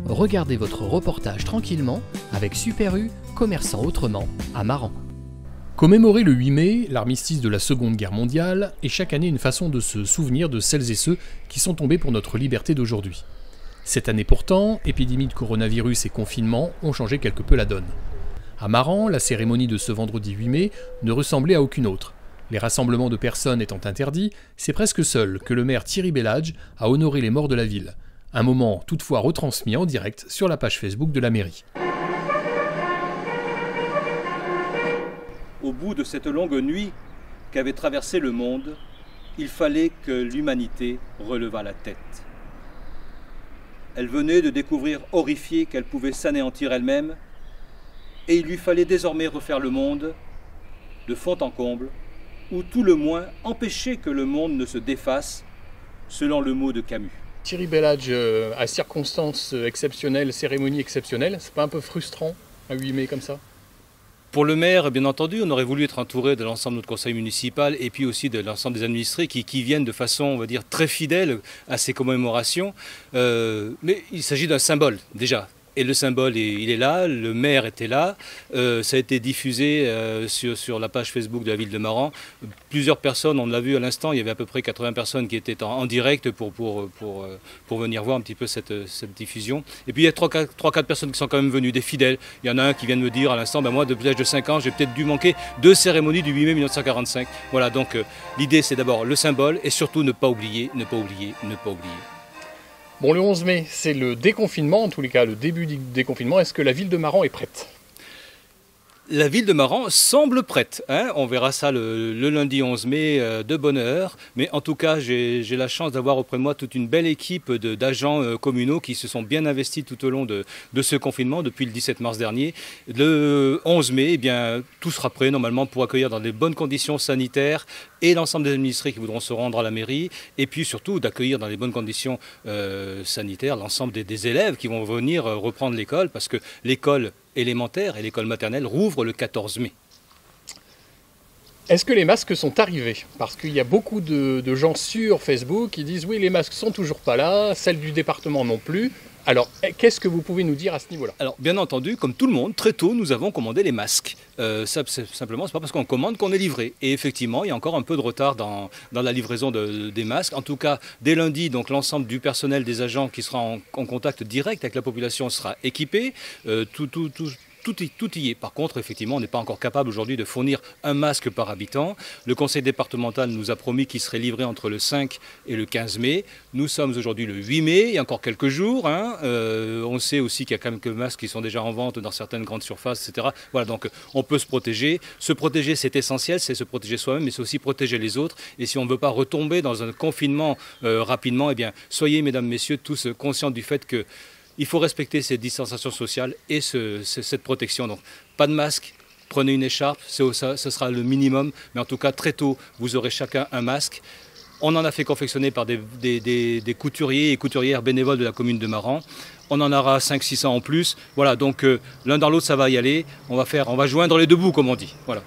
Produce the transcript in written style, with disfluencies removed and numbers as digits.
Regardez votre reportage tranquillement avec Super U, commerçant autrement, à Maran. Commémorer le 8 mai, l'armistice de la Seconde Guerre mondiale, est chaque année une façon de se souvenir de celles et ceux qui sont tombés pour notre liberté d'aujourd'hui. Cette année pourtant, épidémie de coronavirus et confinement ont changé quelque peu la donne. À Maran, la cérémonie de ce vendredi 8 mai ne ressemblait à aucune autre. Les rassemblements de personnes étant interdits, c'est presque seul que le maire Thierry Bellage a honoré les morts de la ville. Un moment toutefois retransmis en direct sur la page Facebook de la mairie. Au bout de cette longue nuit qu'avait traversée le monde, il fallait que l'humanité relevât la tête. Elle venait de découvrir horrifiée qu'elle pouvait s'anéantir elle-même, et il lui fallait désormais refaire le monde de fond en comble, ou tout le moins empêcher que le monde ne se défasse, selon le mot de Camus. Thierry Bellage, à circonstances exceptionnelles, cérémonie exceptionnelle, c'est pas un peu frustrant, un 8 mai comme ça? Pour le maire, bien entendu, on aurait voulu être entouré de l'ensemble de notre conseil municipal et puis aussi de l'ensemble des administrés qui viennent de façon, on va dire, très fidèle à ces commémorations. Mais il s'agit d'un symbole, déjà. Et le symbole, il est là, le maire était là, ça a été diffusé sur la page Facebook de la ville de Maran. Plusieurs personnes, on l'a vu à l'instant, il y avait à peu près 80 personnes qui étaient en direct pour venir voir un petit peu cette diffusion. Et puis il y a 3-4 personnes qui sont quand même venues, des fidèles. Il y en a un qui vient de me dire à l'instant, moi depuis l'âge de 5 ans, j'ai peut-être dû manquer 2 cérémonies du 8 mai 1945. Voilà, donc l'idée c'est d'abord le symbole et surtout ne pas oublier, ne pas oublier, ne pas oublier. Bon, le 11 mai, c'est le déconfinement, en tous les cas le début du déconfinement. Est-ce que la ville de Maran est prête ? La ville de Maran semble prête, hein. On verra ça le lundi 11 mai de bonne heure, mais en tout cas j'ai la chance d'avoir auprès de moi toute une belle équipe d'agents communaux qui se sont bien investis tout au long de ce confinement depuis le 17 mars dernier. Le 11 mai, eh bien, tout sera prêt normalement pour accueillir dans de bonnes conditions sanitaires et l'ensemble des administrés qui voudront se rendre à la mairie, et puis surtout d'accueillir dans les bonnes conditions sanitaires l'ensemble des élèves qui vont venir reprendre l'école, parce que l'école élémentaire et l'école maternelle rouvrent le 14 mai. Est-ce que les masques sont arrivés? Parce qu'il y a beaucoup de gens sur Facebook qui disent oui, les masques sont toujours pas là, celles du département non plus. Alors, qu'est-ce que vous pouvez nous dire à ce niveau-là? Alors, bien entendu, comme tout le monde, très tôt, nous avons commandé les masques. Simplement, c'est pas parce qu'on commande qu'on est livré. Et effectivement, il y a encore un peu de retard dans la livraison des masques. En tout cas, dès lundi, donc l'ensemble du personnel des agents qui sera en contact direct avec la population sera équipé. Tout y est. Par contre, effectivement, on n'est pas encore capable aujourd'hui de fournir un masque par habitant. Le conseil départemental nous a promis qu'il serait livré entre le 5 et le 15 mai. Nous sommes aujourd'hui le 8 mai, il y a encore quelques jours. On sait aussi qu'il y a quand même quelques masques qui sont déjà en vente dans certaines grandes surfaces, etc. Voilà, donc on peut se protéger. Se protéger, c'est essentiel, c'est se protéger soi-même, mais c'est aussi protéger les autres. Et si on ne veut pas retomber dans un confinement rapidement, eh bien, soyez, mesdames, messieurs, tous conscients du fait que il faut respecter cette distanciation sociale et cette protection. Donc, pas de masque, prenez une écharpe, ce sera le minimum. Mais en tout cas, très tôt, vous aurez chacun un masque. On en a fait confectionner par des couturiers et couturières bénévoles de la commune de Maran. On en aura 500-600 en plus. Voilà, donc l'un dans l'autre, ça va y aller. On va joindre les deux bouts, comme on dit. Voilà.